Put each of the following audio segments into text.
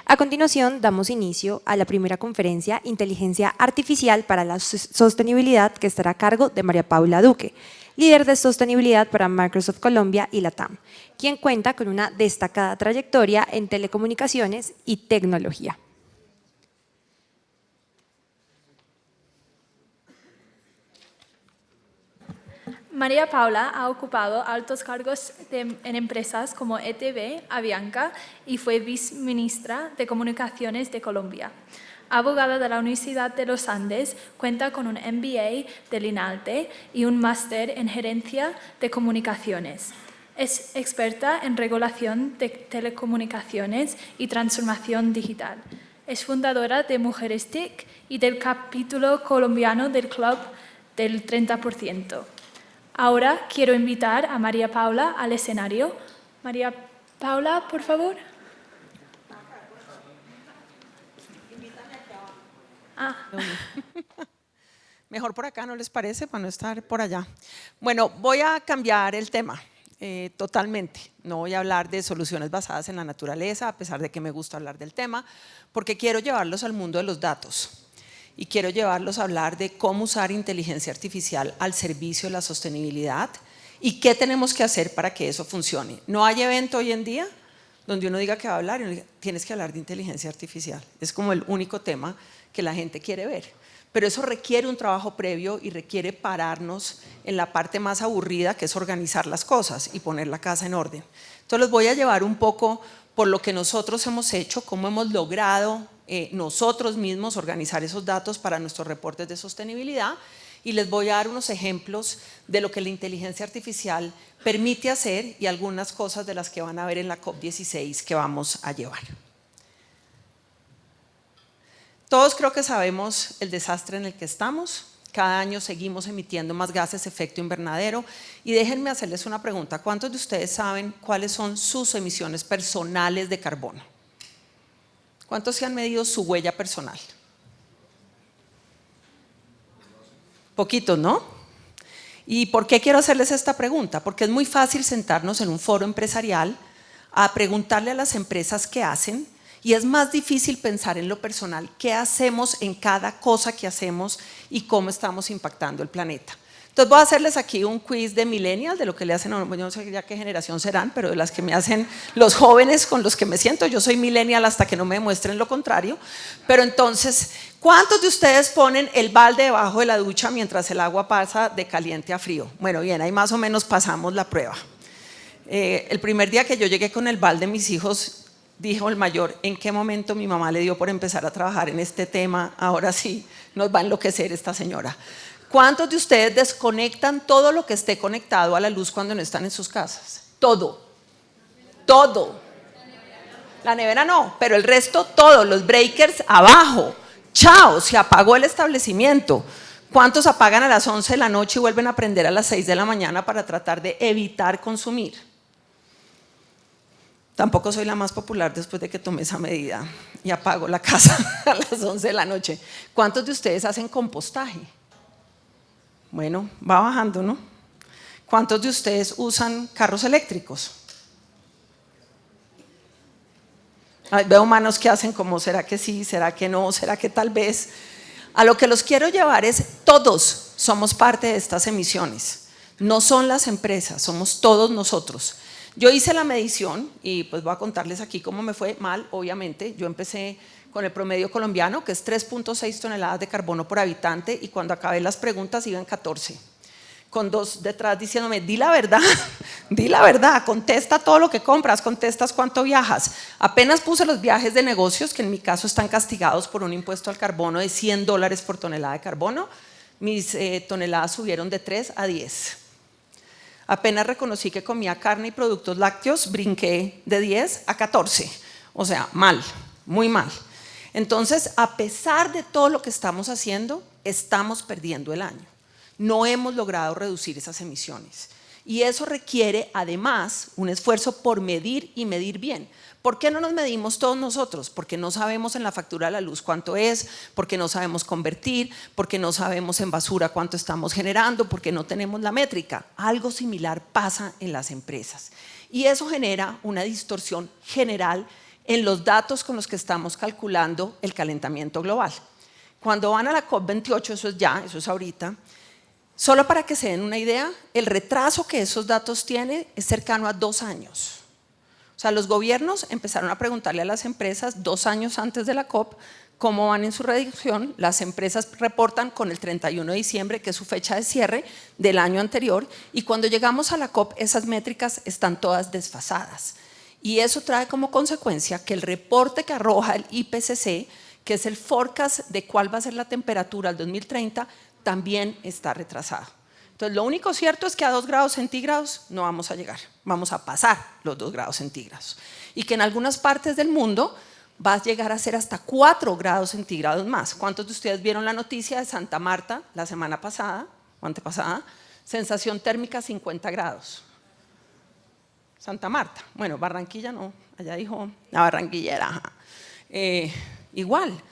A continuación, damos inicio a la primera conferencia Inteligencia Artificial para la Sostenibilidad, que estará a cargo de María Paula Duque, líder de sostenibilidad para Microsoft Colombia y LATAM, quien cuenta con una destacada trayectoria en telecomunicaciones y tecnología. María Paula ha ocupado altos cargos en empresas como ETB, Avianca y fue viceministra de Comunicaciones de Colombia. Abogada de la Universidad de los Andes, cuenta con un MBA del INALTE y un máster en gerencia de comunicaciones. Es experta en regulación de telecomunicaciones y transformación digital. Es fundadora de Mujeres TIC y del capítulo colombiano del Club del 30%. Ahora quiero invitar a María Paula al escenario. María Paula, por favor. Mejor por acá, ¿no les parece? Para no estar por allá. Bueno, voy a cambiar el tema totalmente. No voy a hablar de soluciones basadas en la naturaleza, a pesar de que me gusta hablar del tema, porque quiero llevarlos al mundo de los datos. Y quiero llevarlos a hablar de cómo usar inteligencia artificial al servicio de la sostenibilidad y qué tenemos que hacer para que eso funcione. No hay evento hoy en día donde uno diga que va a hablar y uno diga, tienes que hablar de inteligencia artificial. Es como el único tema que la gente quiere ver. Pero eso requiere un trabajo previo y requiere pararnos en la parte más aburrida, que es organizar las cosas y poner la casa en orden. Entonces los voy a llevar un poco por lo que nosotros hemos hecho, cómo hemos logrado nosotros mismos organizar esos datos para nuestros reportes de sostenibilidad, y les voy a dar unos ejemplos de lo que la inteligencia artificial permite hacer y algunas cosas de las que van a ver en la COP16 que vamos a llevar. Todos creo que sabemos el desastre en el que estamos. Cada año seguimos emitiendo más gases de efecto invernadero y déjenme hacerles una pregunta. ¿Cuántos de ustedes saben cuáles son sus emisiones personales de carbono? ¿Cuántos se han medido su huella personal? Poquitos, ¿no? ¿Y por qué quiero hacerles esta pregunta? Porque es muy fácil sentarnos en un foro empresarial a preguntarle a las empresas qué hacen, y es más difícil pensar en lo personal, qué hacemos en cada cosa que hacemos y cómo estamos impactando el planeta. Entonces voy a hacerles aquí un quiz de millennials, de lo que le hacen, yo no sé ya qué generación serán, pero de las que me hacen los jóvenes con los que me siento. Yo soy millennial hasta que no me demuestren lo contrario. Pero entonces, ¿cuántos de ustedes ponen el balde debajo de la ducha mientras el agua pasa de caliente a frío? Bueno, bien, ahí más o menos pasamos la prueba. El primer día que yo llegué con el balde, mis hijos, dijo el mayor, ¿en qué momento mi mamá le dio por empezar a trabajar en este tema? Ahora sí, nos va a enloquecer esta señora. ¿Cuántos de ustedes desconectan todo lo que esté conectado a la luz cuando no están en sus casas? Todo. Todo. La nevera no, pero el resto todo, los breakers abajo. Chao, se apagó el establecimiento. ¿Cuántos apagan a las 11 de la noche y vuelven a prender a las 6 de la mañana para tratar de evitar consumir? Tampoco soy la más popular después de que tomé esa medida y apago la casa a las 11 de la noche. ¿Cuántos de ustedes hacen compostaje? Bueno, va bajando, ¿no? ¿Cuántos de ustedes usan carros eléctricos? Ay, veo manos que hacen como, ¿será que sí? ¿Será que no? ¿Será que tal vez? A lo que los quiero llevar es, todos somos parte de estas emisiones. No son las empresas, somos todos nosotros. Yo hice la medición y pues voy a contarles aquí cómo me fue mal, obviamente. Yo empecé con el promedio colombiano, que es 3.6 toneladas de carbono por habitante, y cuando acabé las preguntas iba en 14, con dos detrás diciéndome, di la verdad, contesta todo lo que compras, contestas cuánto viajas. Apenas puse los viajes de negocios, que en mi caso están castigados por un impuesto al carbono de $100 por tonelada de carbono, mis toneladas subieron de 3 a 10. Apenas reconocí que comía carne y productos lácteos, brinqué de 10 a 14, o sea, mal, muy mal. Entonces, a pesar de todo lo que estamos haciendo, estamos perdiendo el año. No hemos logrado reducir esas emisiones. Y eso requiere, además, un esfuerzo por medir y medir bien. ¿Por qué no nos medimos todos nosotros? Porque no sabemos en la factura de la luz cuánto es, porque no sabemos convertir, porque no sabemos en basura cuánto estamos generando, porque no tenemos la métrica. Algo similar pasa en las empresas. Y eso genera una distorsión general en los datos con los que estamos calculando el calentamiento global. Cuando van a la COP28, eso es ya, eso es ahorita, solo para que se den una idea, el retraso que esos datos tienen es cercano a 2 años. O sea, los gobiernos empezaron a preguntarle a las empresas 2 años antes de la COP cómo van en su reducción. Las empresas reportan con el 31 de diciembre, que es su fecha de cierre del año anterior, y cuando llegamos a la COP esas métricas están todas desfasadas. Y eso trae como consecuencia que el reporte que arroja el IPCC, que es el forecast de cuál va a ser la temperatura al 2030, también está retrasado. Entonces, lo único cierto es que a 2 grados centígrados no vamos a llegar, vamos a pasar los 2 grados centígrados. Y que en algunas partes del mundo va a llegar a ser hasta 4 grados centígrados más. ¿Cuántos de ustedes vieron la noticia de Santa Marta la semana pasada o antepasada? Sensación térmica 50 grados. Santa Marta, bueno, Barranquilla no, allá dijo la barranquillera. Igual,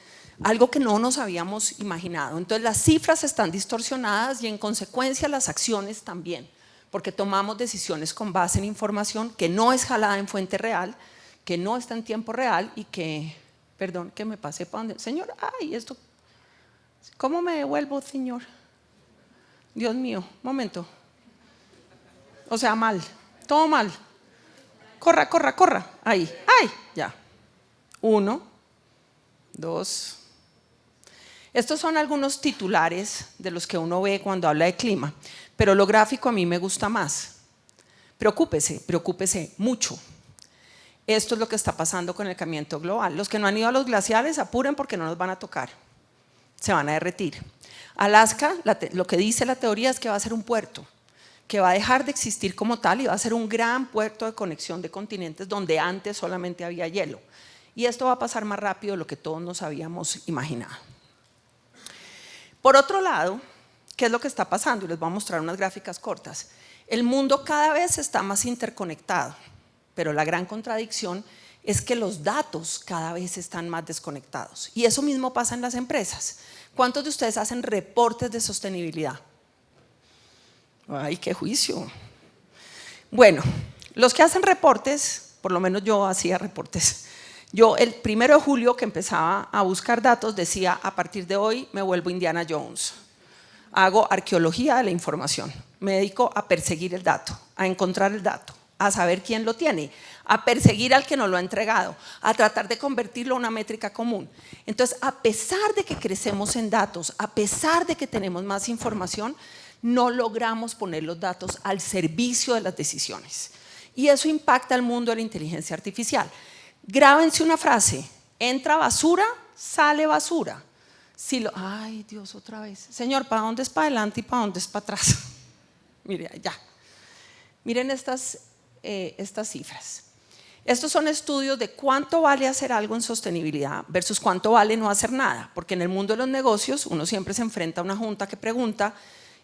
algo que no nos habíamos imaginado. Entonces las cifras están distorsionadas y en consecuencia las acciones también, porque tomamos decisiones con base en información que no es jalada en fuente real, que no está en tiempo real y que, perdón, que me pasé para donde, señor, ay, esto, ¿cómo me devuelvo, señor? Dios mío, momento. O sea, mal, todo mal. Corra, corra, corra, ahí, ay, ya. 1, 2. Estos son algunos titulares de los que uno ve cuando habla de clima, pero lo gráfico a mí me gusta más. Preocúpese, preocúpese mucho. Esto es lo que está pasando con el calentamiento global. Los que no han ido a los glaciares, apuren porque no nos van a tocar, se van a derretir. Alaska, lo que dice la teoría es que va a ser un puerto, que va a dejar de existir como tal y va a ser un gran puerto de conexión de continentes donde antes solamente había hielo. Y esto va a pasar más rápido de lo que todos nos habíamos imaginado. Por otro lado, ¿qué es lo que está pasando? Y les voy a mostrar unas gráficas cortas. El mundo cada vez está más interconectado, pero la gran contradicción es que los datos cada vez están más desconectados. Y eso mismo pasa en las empresas. ¿Cuántos de ustedes hacen reportes de sostenibilidad? Ay, qué juicio. Bueno, los que hacen reportes, por lo menos yo hacía reportes. Yo el 1 de julio que empezaba a buscar datos decía, a partir de hoy me vuelvo Indiana Jones. Hago arqueología de la información. Me dedico a perseguir el dato, a encontrar el dato, a saber quién lo tiene, a perseguir al que no lo ha entregado, a tratar de convertirlo en una métrica común. Entonces, a pesar de que crecemos en datos, a pesar de que tenemos más información, no logramos poner los datos al servicio de las decisiones. Y eso impacta al mundo de la inteligencia artificial. Grábense una frase: entra basura, sale basura. Si ay, Dios, otra vez. Señor, ¿para dónde es para adelante y para dónde es para atrás? Mire, ya. Miren estas cifras. Estos son estudios de cuánto vale hacer algo en sostenibilidad versus cuánto vale no hacer nada. Porque en el mundo de los negocios uno siempre se enfrenta a una junta que pregunta: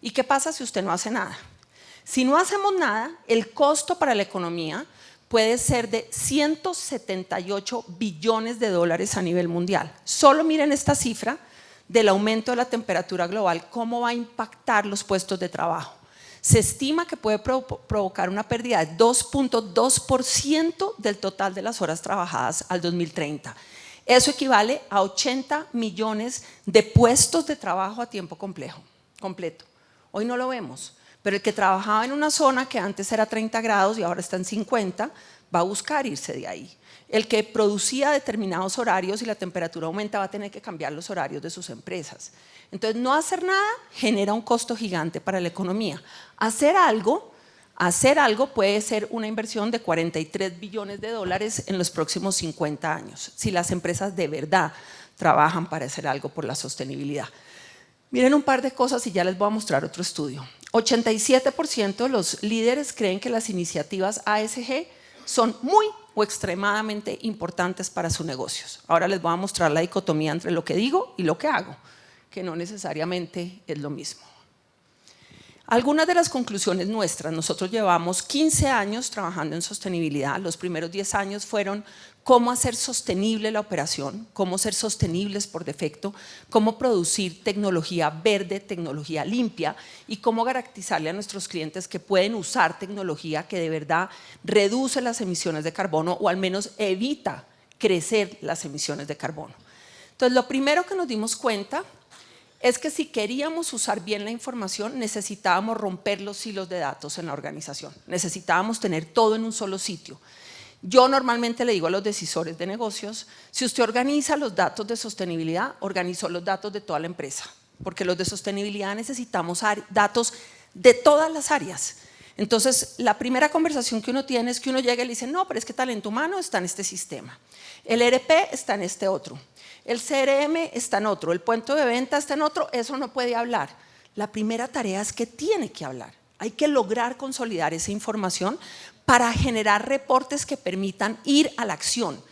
¿y qué pasa si usted no hace nada? Si no hacemos nada, el costo para la economía puede ser de 178 billones de dólares a nivel mundial. Solo miren esta cifra del aumento de la temperatura global, cómo va a impactar los puestos de trabajo. Se estima que puede provocar una pérdida de 2.2% del total de las horas trabajadas al 2030. Eso equivale a 80 millones de puestos de trabajo a tiempo completo. Hoy no lo vemos, pero el que trabajaba en una zona que antes era 30 grados y ahora está en 50, va a buscar irse de ahí. El que producía determinados horarios y la temperatura aumenta va a tener que cambiar los horarios de sus empresas. Entonces, no hacer nada genera un costo gigante para la economía. Hacer algo puede ser una inversión de 43 billones de dólares en los próximos 50 años, si las empresas de verdad trabajan para hacer algo por la sostenibilidad. Miren un par de cosas y ya les voy a mostrar otro estudio. 87% de los líderes creen que las iniciativas ASG son muy o extremadamente importantes para sus negocios. Ahora les voy a mostrar la dicotomía entre lo que digo y lo que hago, que no necesariamente es lo mismo. Algunas de las conclusiones nuestras: nosotros llevamos 15 años trabajando en sostenibilidad. Los primeros 10 años fueron cómo hacer sostenible la operación, cómo ser sostenibles por defecto, cómo producir tecnología verde, tecnología limpia y cómo garantizarle a nuestros clientes que pueden usar tecnología que de verdad reduce las emisiones de carbono o al menos evita crecer las emisiones de carbono. Entonces, lo primero que nos dimos cuenta es que si queríamos usar bien la información, necesitábamos romper los silos de datos en la organización. Necesitábamos tener todo en un solo sitio. Yo normalmente le digo a los decisores de negocios, si usted organiza los datos de sostenibilidad, organizó los datos de toda la empresa, porque los de sostenibilidad necesitamos datos de todas las áreas. Entonces, la primera conversación que uno tiene es que uno llega y le dice, no, pero es que talento humano está en este sistema, el ERP está en este otro, el CRM está en otro, el punto de venta está en otro, eso no puede hablar. La primera tarea es que tiene que hablar. Hay que lograr consolidar esa información para generar reportes que permitan ir a la acción.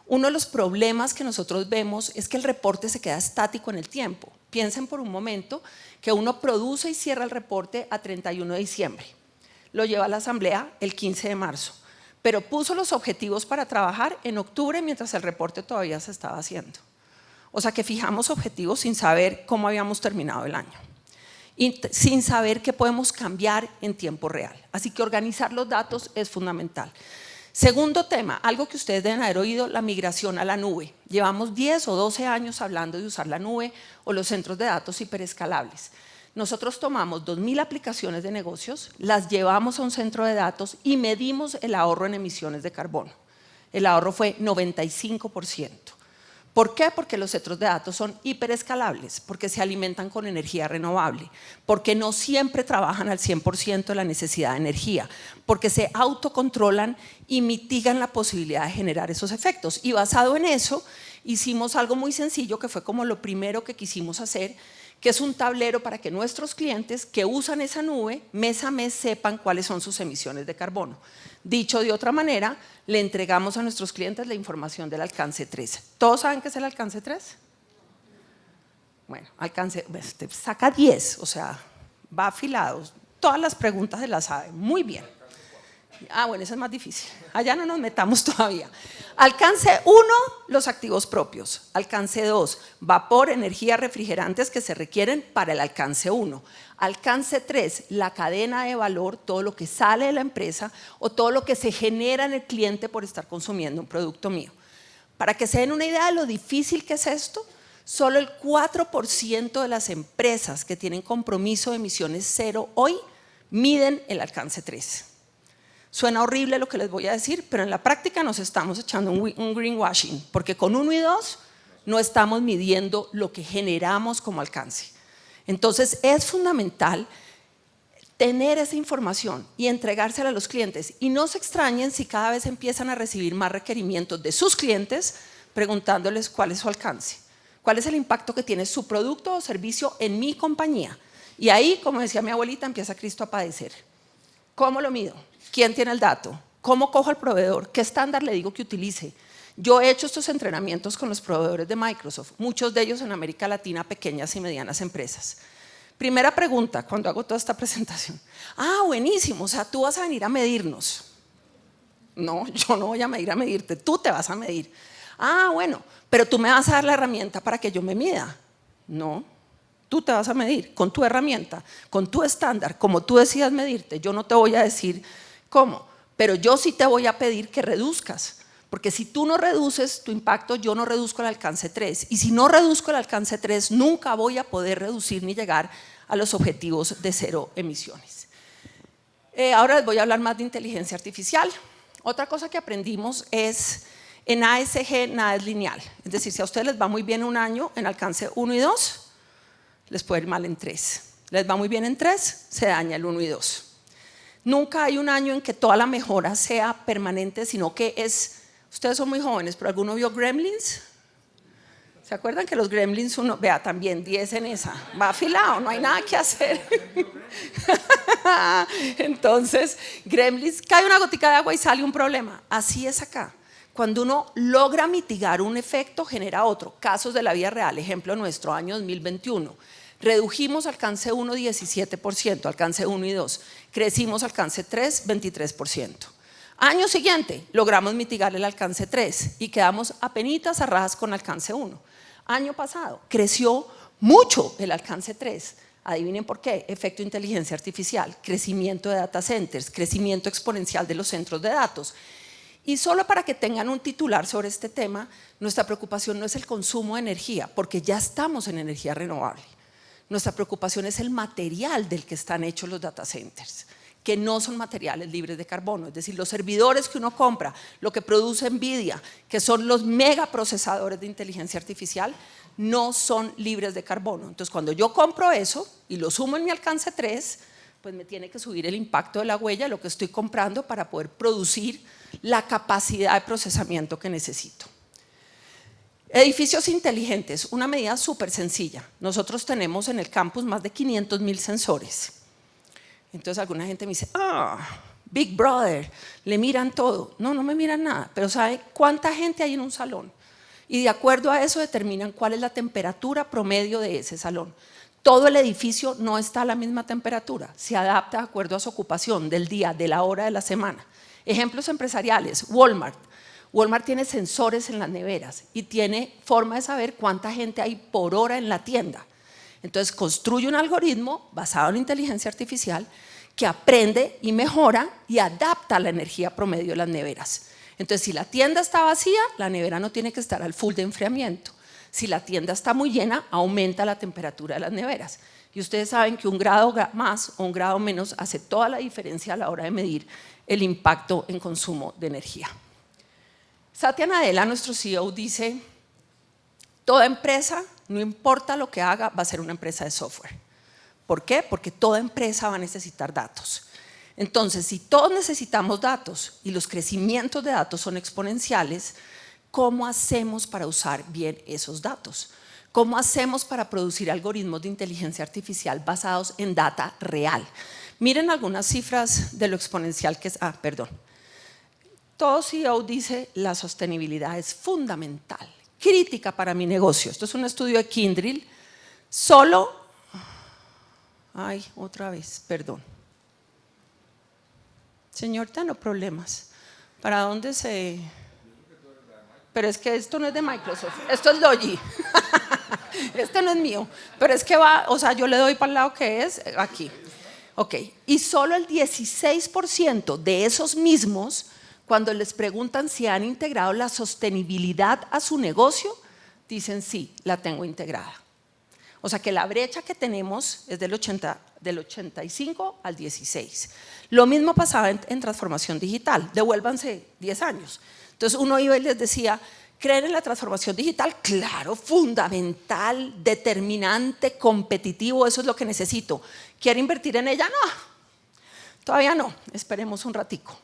Uno de los problemas que nosotros vemos es que el reporte se queda estático en el tiempo. Piensen por un momento que uno produce y cierra el reporte a 31 de diciembre. Lo lleva a la asamblea el 15 de marzo, pero puso los objetivos para trabajar en octubre mientras el reporte todavía se estaba haciendo. O sea que fijamos objetivos sin saber cómo habíamos terminado el año y sin saber qué podemos cambiar en tiempo real. Así que organizar los datos es fundamental. Segundo tema, algo que ustedes deben haber oído, la migración a la nube. Llevamos 10 o 12 años hablando de usar la nube o los centros de datos hiperescalables. Nosotros tomamos 2.000 aplicaciones de negocios, las llevamos a un centro de datos y medimos el ahorro en emisiones de carbono. El ahorro fue 95%. ¿Por qué? Porque los centros de datos son hiperescalables, porque se alimentan con energía renovable, porque no siempre trabajan al 100% de la necesidad de energía, porque se autocontrolan y mitigan la posibilidad de generar esos efectos. Y basado en eso, hicimos algo muy sencillo que fue como lo primero que quisimos hacer, que es un tablero para que nuestros clientes que usan esa nube mes a mes sepan cuáles son sus emisiones de carbono. Dicho de otra manera, le entregamos a nuestros clientes la información del alcance 3. ¿Todos saben qué es el alcance 3? Bueno, alcance, usted saca 10, o sea, va afilado. Todas las preguntas se las sabe, muy bien. Ah, bueno, eso es más difícil. Allá no nos metamos todavía. Alcance 1, los activos propios. Alcance 2, vapor, energía, refrigerantes que se requieren para el alcance 1. Alcance 3, la cadena de valor, todo lo que sale de la empresa o todo lo que se genera en el cliente por estar consumiendo un producto mío. Para que se den una idea de lo difícil que es esto, solo el 4% de las empresas que tienen compromiso de emisiones cero hoy miden el alcance 3. Suena horrible lo que les voy a decir, pero en la práctica nos estamos echando un greenwashing, porque con 1 y 2 no estamos midiendo lo que generamos como alcance. Entonces es fundamental tener esa información y entregársela a los clientes. Y no se extrañen si cada vez empiezan a recibir más requerimientos de sus clientes preguntándoles cuál es su alcance, cuál es el impacto que tiene su producto o servicio en mi compañía. Y ahí, como decía mi abuelita, empieza Cristo a padecer. ¿Cómo lo mido? ¿Quién tiene el dato? ¿Cómo cojo al proveedor? ¿Qué estándar le digo que utilice? Yo he hecho estos entrenamientos con los proveedores de Microsoft, muchos de ellos en América Latina, pequeñas y medianas empresas. Primera pregunta cuando hago toda esta presentación. Ah, buenísimo, o sea, tú vas a venir a medirnos. No, yo no voy a venir a medirte, tú te vas a medir. Ah, bueno, pero tú me vas a dar la herramienta para que yo me mida. No, tú te vas a medir con tu herramienta, con tu estándar, como tú decidas medirte. Yo no te voy a decir cómo, pero yo sí te voy a pedir que reduzcas. Porque si tú no reduces tu impacto, yo no reduzco el alcance 3. Y si no reduzco el alcance 3, nunca voy a poder reducir ni llegar a los objetivos de cero emisiones. Ahora les voy a hablar más de inteligencia artificial. Otra cosa que aprendimos es, en ASG nada es lineal. Es decir, si a ustedes les va muy bien un año en alcance 1 y 2, les puede ir mal en 3. Les va muy bien en 3, se daña el 1 y 2. Nunca hay un año en que toda la mejora sea permanente, sino que es... Ustedes son muy jóvenes, pero ¿alguno vio Gremlins? ¿Se acuerdan que los Gremlins uno, vea también 10 en esa, va afilado, no hay nada que hacer? Entonces, Gremlins, cae una gotica de agua y sale un problema. Así es acá. Cuando uno logra mitigar un efecto, genera otro. Casos de la vida real, ejemplo nuestro, año 2021. Redujimos alcance 1, 17%, alcance 1 y 2. Crecimos alcance 3, 23%. Año siguiente, logramos mitigar el alcance 3 y quedamos apenitas a ras con alcance 1. Año pasado, creció mucho el alcance 3. Adivinen por qué, efecto inteligencia artificial, crecimiento de data centers, crecimiento exponencial de los centros de datos. Y solo para que tengan un titular sobre este tema, nuestra preocupación no es el consumo de energía, porque ya estamos en energía renovable. Nuestra preocupación es el material del que están hechos los data centers, que no son materiales libres de carbono, es decir, los servidores que uno compra, lo que produce Nvidia, que son los megaprocesadores de inteligencia artificial, no son libres de carbono. Entonces, cuando yo compro eso y lo sumo en mi alcance 3, pues me tiene que subir el impacto de la huella de lo que estoy comprando para poder producir la capacidad de procesamiento que necesito. Edificios inteligentes, una medida súper sencilla. Nosotros tenemos en el campus más de 500,000 sensores. Entonces alguna gente me dice, Big Brother, le miran todo. No, no me miran nada, pero ¿sabe cuánta gente hay en un salón? Y de acuerdo a eso determinan cuál es la temperatura promedio de ese salón. Todo el edificio no está a la misma temperatura, se adapta de acuerdo a su ocupación, del día, de la hora, de la semana. Ejemplos empresariales, Walmart. Walmart tiene sensores en las neveras y tiene forma de saber cuánta gente hay por hora en la tienda. Entonces construye un algoritmo basado en inteligencia artificial que aprende y mejora y adapta la energía promedio de las neveras. Entonces, si la tienda está vacía, la nevera no tiene que estar al full de enfriamiento. Si la tienda está muy llena, aumenta la temperatura de las neveras. Y ustedes saben que 1 grado más o 1 grado menos hace toda la diferencia a la hora de medir el impacto en consumo de energía. Satya Nadella, nuestro CEO, dice, toda empresa, no importa lo que haga, va a ser una empresa de software. ¿Por qué? Porque toda empresa va a necesitar datos. Entonces, si todos necesitamos datos y los crecimientos de datos son exponenciales, ¿cómo hacemos para usar bien esos datos? ¿Cómo hacemos para producir algoritmos de inteligencia artificial basados en data real? Miren algunas cifras de lo exponencial que es. Todo CEO dice la sostenibilidad es fundamental, crítica para mi negocio. Esto es un estudio de Kyndryl. Otra vez, perdón. Señor, no problemas. ¿Para dónde se...? Pero es que esto no es de Microsoft, esto es Logi. Este no es mío, pero es que va, o sea, yo le doy para el lado que es, aquí. Ok, y solo el 16% de esos mismos, cuando les preguntan si han integrado la sostenibilidad a su negocio, dicen sí, la tengo integrada. O sea que la brecha que tenemos es del 85 al 16. Lo mismo pasaba en transformación digital, devuélvanse 10 años. Entonces uno iba y les decía, ¿creen en la transformación digital? Claro, fundamental, determinante, competitivo, eso es lo que necesito. ¿Quiere invertir en ella? No, todavía no, esperemos un ratico.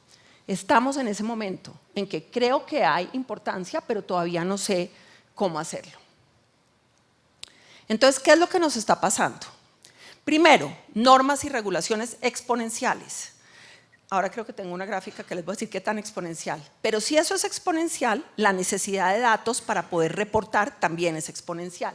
Estamos en ese momento en que creo que hay importancia, pero todavía no sé cómo hacerlo. Entonces, ¿qué es lo que nos está pasando? Primero, normas y regulaciones exponenciales. Ahora creo que tengo una gráfica que les voy a decir qué tan exponencial. Pero si eso es exponencial, la necesidad de datos para poder reportar también es exponencial.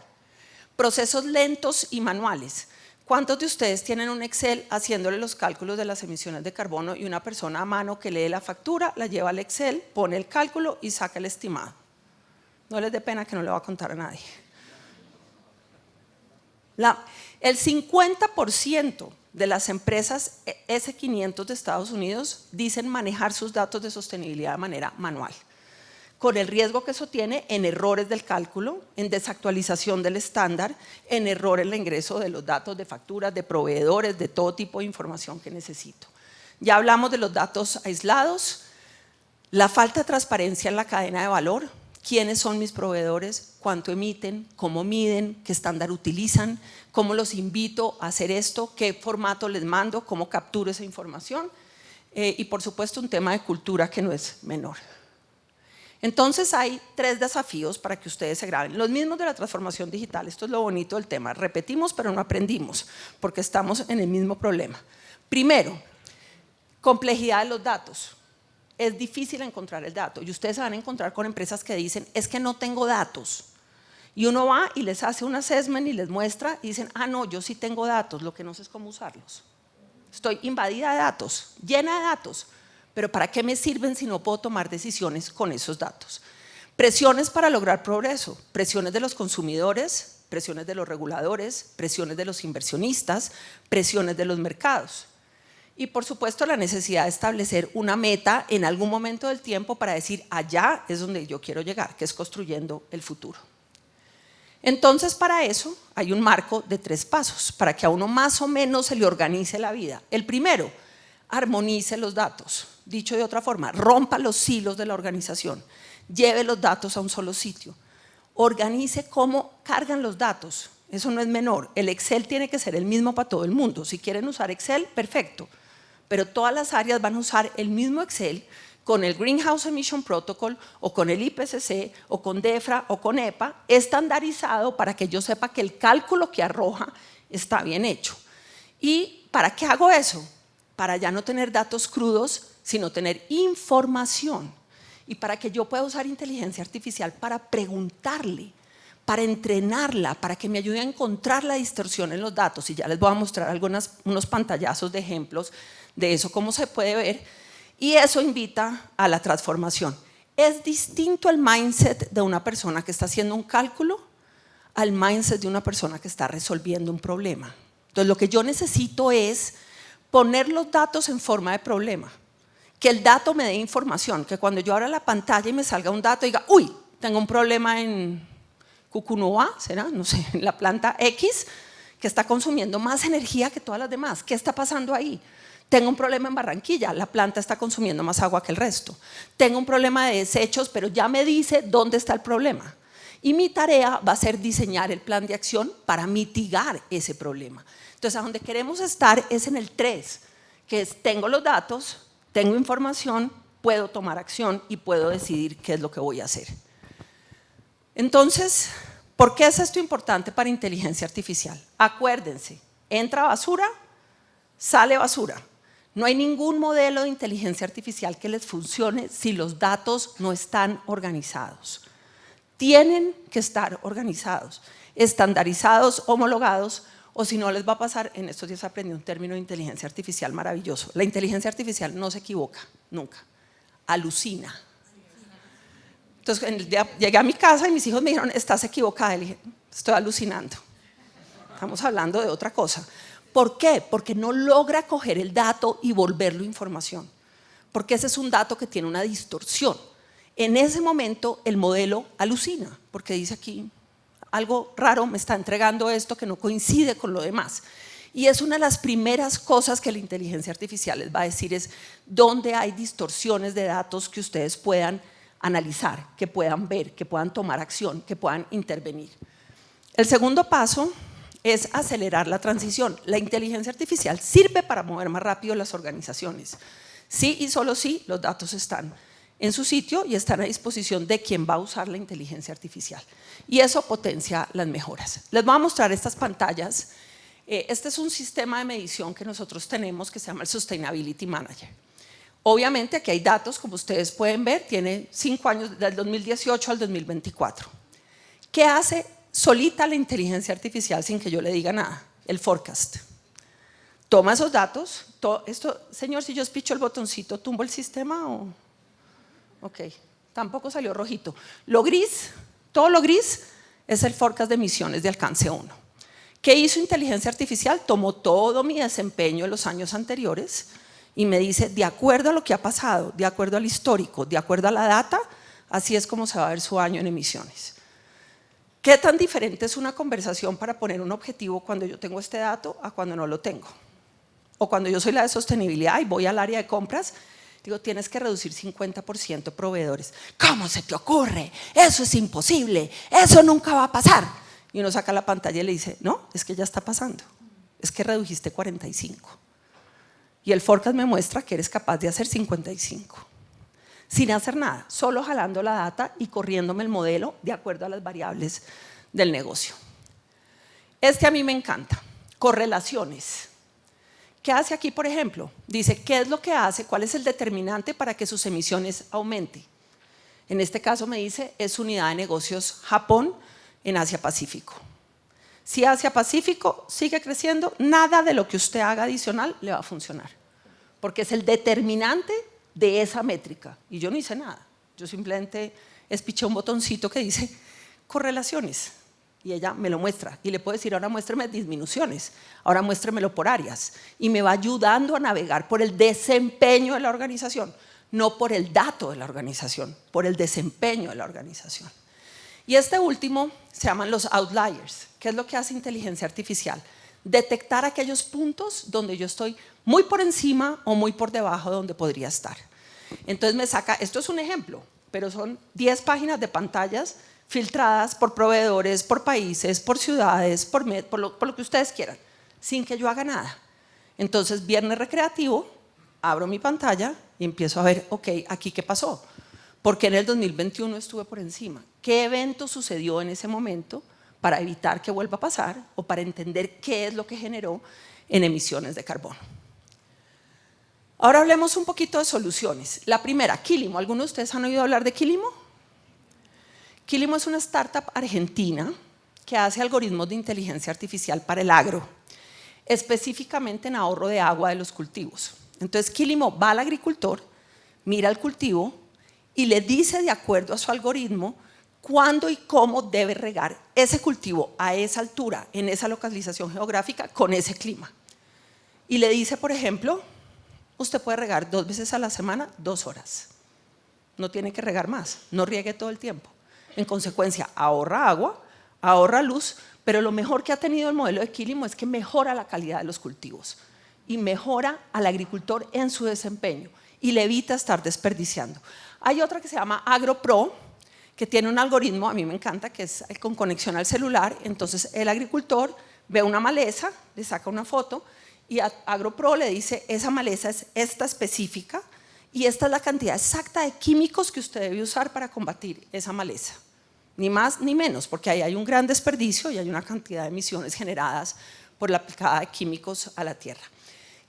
Procesos lentos y manuales. ¿Cuántos de ustedes tienen un Excel haciéndole los cálculos de las emisiones de carbono y una persona a mano que lee la factura, la lleva al Excel, pone el cálculo y saca el estimado? No les dé pena que no le va a contar a nadie. El 50% de las empresas S500 de Estados Unidos dicen manejar sus datos de sostenibilidad de manera manual, con el riesgo que eso tiene en errores del cálculo, en desactualización del estándar, en error en el ingreso de los datos de facturas, de proveedores, de todo tipo de información que necesito. Ya hablamos de los datos aislados, la falta de transparencia en la cadena de valor. ¿Quiénes son mis proveedores? ¿Cuánto emiten? ¿Cómo miden? ¿Qué estándar utilizan? ¿Cómo los invito a hacer esto? ¿Qué formato les mando? ¿Cómo capturo esa información? Y por supuesto un tema de cultura que no es menor. Entonces hay 3 desafíos para que ustedes se graben, los mismos de la transformación digital. Esto es lo bonito del tema, repetimos pero no aprendimos porque estamos en el mismo problema. Primero, complejidad de los datos. Es difícil encontrar el dato y ustedes se van a encontrar con empresas que dicen es que no tengo datos y uno va y les hace un assessment y les muestra y dicen no, yo sí tengo datos, lo que no sé es cómo usarlos. Estoy invadida de datos, llena de datos, pero ¿para qué me sirven si no puedo tomar decisiones con esos datos? Presiones para lograr progreso, presiones de los consumidores, presiones de los reguladores, presiones de los inversionistas, presiones de los mercados. Y por supuesto la necesidad de establecer una meta en algún momento del tiempo para decir allá es donde yo quiero llegar, que es construyendo el futuro. Entonces para eso hay un marco de 3 pasos, para que a uno más o menos se le organice la vida. El primero, armonice los datos. Dicho de otra forma, rompa los silos de la organización, lleve los datos a un solo sitio, organice cómo cargan los datos. Eso no es menor, el Excel tiene que ser el mismo para todo el mundo. Si quieren usar Excel, perfecto, pero todas las áreas van a usar el mismo Excel con el Greenhouse Emission Protocol o con el IPCC o con DEFRA o con EPA, estandarizado para que yo sepa que el cálculo que arroja está bien hecho. ¿Y para qué hago eso? Para ya no tener datos crudos, sino tener información. Y para que yo pueda usar inteligencia artificial para preguntarle, para entrenarla, para que me ayude a encontrar la distorsión en los datos. Y ya les voy a mostrar unos pantallazos de ejemplos de eso, cómo se puede ver. Y eso invita a la transformación. Es distinto el mindset de una persona que está haciendo un cálculo al mindset de una persona que está resolviendo un problema. Entonces lo que yo necesito es poner los datos en forma de problema, que el dato me dé información, que cuando yo abra la pantalla y me salga un dato diga, uy, tengo un problema en Cucunúa, será, no sé, en la planta X, que está consumiendo más energía que todas las demás. ¿Qué está pasando ahí? Tengo un problema en Barranquilla, la planta está consumiendo más agua que el resto. Tengo un problema de desechos, pero ya me dice dónde está el problema. Y mi tarea va a ser diseñar el plan de acción para mitigar ese problema. Entonces, a donde queremos estar es en el 3, que es tengo los datos, tengo información, puedo tomar acción y puedo decidir qué es lo que voy a hacer. Entonces, ¿por qué es esto importante para inteligencia artificial? Acuérdense, entra basura, sale basura. No hay ningún modelo de inteligencia artificial que les funcione si los datos no están organizados. Tienen que estar organizados, estandarizados, homologados, o si no les va a pasar. En estos días aprendí un término de inteligencia artificial maravilloso. La inteligencia artificial no se equivoca, nunca, alucina. Entonces llegué a mi casa y mis hijos me dijeron, estás equivocada. Y dije, estoy alucinando, estamos hablando de otra cosa. ¿Por qué? Porque no logra coger el dato y volverlo información, porque ese es un dato que tiene una distorsión. En ese momento el modelo alucina, porque dice aquí, algo raro me está entregando esto que no coincide con lo demás. Y es una de las primeras cosas que la inteligencia artificial les va a decir, es dónde hay distorsiones de datos que ustedes puedan analizar, que puedan ver, que puedan tomar acción, que puedan intervenir. El segundo paso es acelerar la transición. La inteligencia artificial sirve para mover más rápido las organizaciones. Sí y solo sí, los datos están en su sitio y están a disposición de quien va a usar la inteligencia artificial. Y eso potencia las mejoras. Les voy a mostrar estas pantallas. Este es un sistema de medición que nosotros tenemos que se llama el Sustainability Manager. Obviamente aquí hay datos, como ustedes pueden ver, tiene 5 años, del 2018 al 2024. ¿Qué hace solita la inteligencia artificial sin que yo le diga nada? El forecast. Toma esos datos, esto, señor, si yo espicho el botoncito, ¿tumbo el sistema o...? Ok, tampoco salió rojito. Lo gris, todo lo gris es el forecast de emisiones de alcance 1. ¿Qué hizo inteligencia artificial? Tomó todo mi desempeño en los años anteriores y me dice, de acuerdo a lo que ha pasado, de acuerdo al histórico, de acuerdo a la data, así es como se va a ver su año en emisiones. ¿Qué tan diferente es una conversación para poner un objetivo cuando yo tengo este dato a cuando no lo tengo? O cuando yo soy la de sostenibilidad y voy al área de compras, digo, tienes que reducir 50% proveedores. ¿Cómo se te ocurre? Eso es imposible, eso nunca va a pasar. Y uno saca la pantalla y le dice, no, es que ya está pasando, es que redujiste 45. Y el forecast me muestra que eres capaz de hacer 55. Sin hacer nada, solo jalando la data y corriéndome el modelo de acuerdo a las variables del negocio. Este a mí me encanta, correlaciones. ¿Qué hace aquí, por ejemplo? Dice, ¿qué es lo que hace? ¿Cuál es el determinante para que sus emisiones aumenten? En este caso me dice, es unidad de negocios Japón en Asia-Pacífico. Si Asia-Pacífico sigue creciendo, nada de lo que usted haga adicional le va a funcionar, porque es el determinante de esa métrica. Y yo no hice nada, yo simplemente espiché un botoncito que dice correlaciones. Y ella me lo muestra y le puedo decir, ahora muéstrame disminuciones, ahora muéstremelo por áreas. Y me va ayudando a navegar por el desempeño de la organización, no por el dato de la organización, por el desempeño de la organización. Y este último se llaman los outliers. ¿Qué es lo que hace inteligencia artificial? Detectar aquellos puntos donde yo estoy muy por encima o muy por debajo de donde podría estar. Entonces me saca, esto es un ejemplo, pero son 10 páginas de pantallas filtradas por proveedores, por países, por ciudades, por lo que ustedes quieran, sin que yo haga nada. Entonces, viernes recreativo, abro mi pantalla y empiezo a ver, ok, ¿aquí qué pasó? ¿Por qué en el 2021 estuve por encima? ¿Qué evento sucedió en ese momento para evitar que vuelva a pasar o para entender qué es lo que generó en emisiones de carbono? Ahora hablemos un poquito de soluciones. La primera, Quilimo. ¿Alguno de ustedes han oído hablar de Quilimo? Quilimo es una startup argentina que hace algoritmos de inteligencia artificial para el agro, específicamente en ahorro de agua de los cultivos. Entonces, Quilimo va al agricultor, mira el cultivo y le dice de acuerdo a su algoritmo cuándo y cómo debe regar ese cultivo a esa altura, en esa localización geográfica, con ese clima. Y le dice, por ejemplo, usted puede regar 2 veces a la semana, 2 horas. No tiene que regar más, no riegue todo el tiempo. En consecuencia, ahorra agua, ahorra luz, pero lo mejor que ha tenido el modelo de Quilimo es que mejora la calidad de los cultivos y mejora al agricultor en su desempeño y le evita estar desperdiciando. Hay otra que se llama AgroPro, que tiene un algoritmo, a mí me encanta, que es con conexión al celular. Entonces el agricultor ve una maleza, le saca una foto y a AgroPro le dice, esa maleza es esta específica y esta es la cantidad exacta de químicos que usted debe usar para combatir esa maleza. Ni más ni menos, porque ahí hay un gran desperdicio y hay una cantidad de emisiones generadas por la aplicada de químicos a la tierra.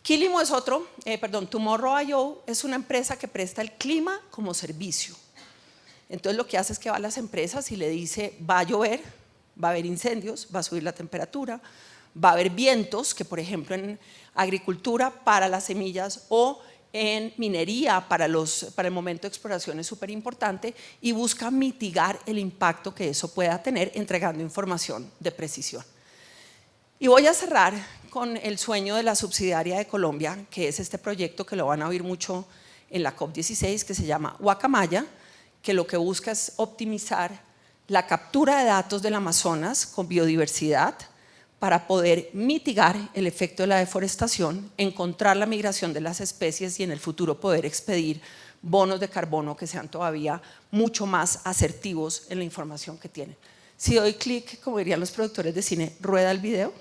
Quilimo es otro, Tomorrow.io es una empresa que presta el clima como servicio. Entonces lo que hace es que va a las empresas y le dice, va a llover, va a haber incendios, va a subir la temperatura, va a haber vientos, que por ejemplo en agricultura para las semillas o en minería para el momento de exploración es súper importante y busca mitigar el impacto que eso pueda tener entregando información de precisión. Y voy a cerrar con el sueño de la subsidiaria de Colombia, que es este proyecto que lo van a oír mucho en la COP16, que se llama Guacamaya, que lo que busca es optimizar la captura de datos del Amazonas con biodiversidad para poder mitigar el efecto de la deforestación, encontrar la migración de las especies y en el futuro poder expedir bonos de carbono que sean todavía mucho más asertivos en la información que tienen. Si doy clic, como dirían los productores de cine, rueda el video.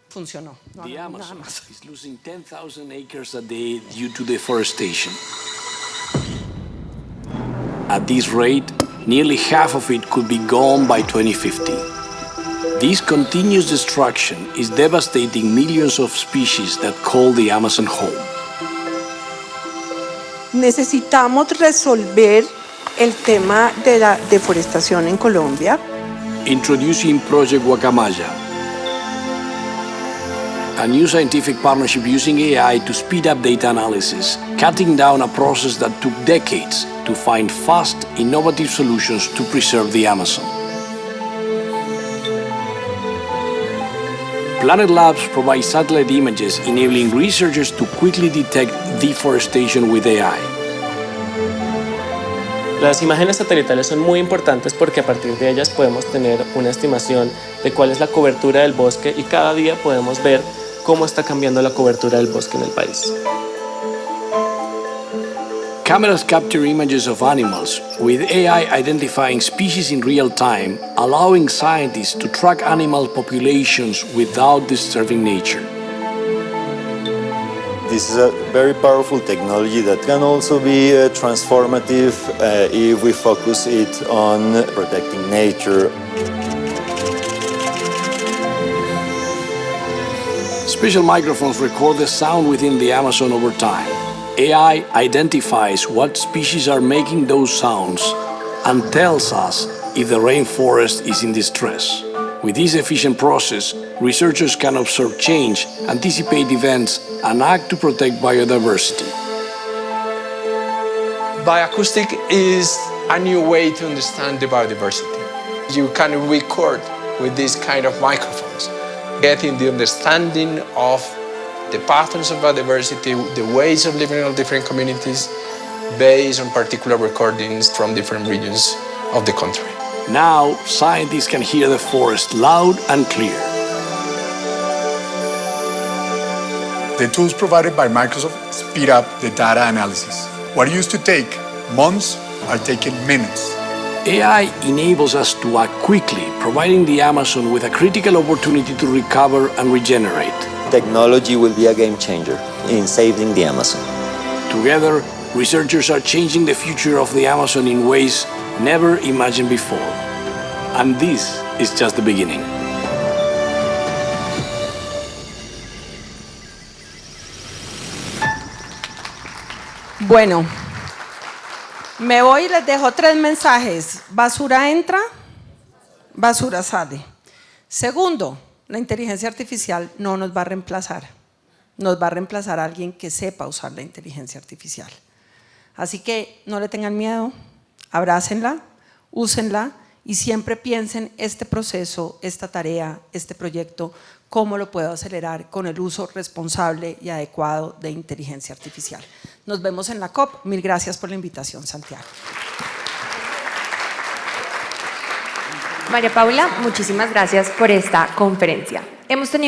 Funcionó. No, The nada Amazon más. is losing 10,000 acres a day due to deforestation. At this rate, nearly half of it could be gone by 2050. This continuous destruction is devastating millions of species that call the Amazon home. Necesitamos resolver el tema de la deforestación en Colombia. Introducing Project Guacamaya, a new scientific partnership using AI to speed up data analysis, cutting down a process that took decades to find fast, innovative solutions to preserve the Amazon. Planet Labs provides satellite images enabling researchers to quickly detect deforestation with AI. Las imágenes satelitales son muy importantes porque a partir de ellas podemos tener una estimación de cuál es la cobertura del bosque y cada día podemos ver cómo está cambiando la cobertura del bosque en el país. Cameras capture images of animals, with AI identifying species in real time, allowing scientists to track animal populations without disturbing nature. This is a very powerful technology that can also be transformative if we focus it on protecting nature. Special microphones record the sound within the Amazon over time. AI identifies what species are making those sounds and tells us if the rainforest is in distress. With this efficient process, researchers can observe change, anticipate events, and act to protect biodiversity. Bioacoustic is a new way to understand the biodiversity. You can record with this kind of microphones, getting the understanding of the patterns of biodiversity, the ways of living in different communities, based on particular recordings from different regions of the country. Now, scientists can hear the forest loud and clear. The tools provided by Microsoft speed up the data analysis. What used to take months are taking minutes. AI enables us to act quickly, providing the Amazon with a critical opportunity to recover and regenerate. Technology will be a game changer in saving the Amazon. Together, researchers are changing the future of the Amazon in ways never imagined before. And this is just the beginning. Bueno, me voy y les dejo 3 mensajes. Basura entra, basura sale. Segundo, la inteligencia artificial no nos va a reemplazar. Nos va a reemplazar a alguien que sepa usar la inteligencia artificial. Así que no le tengan miedo, abrácenla, úsenla y siempre piensen este proceso, esta tarea, este proyecto, cómo lo puedo acelerar con el uso responsable y adecuado de inteligencia artificial. Nos vemos en la COP. Mil gracias por la invitación, Santiago. María Paula, muchísimas gracias por esta conferencia. Hemos tenido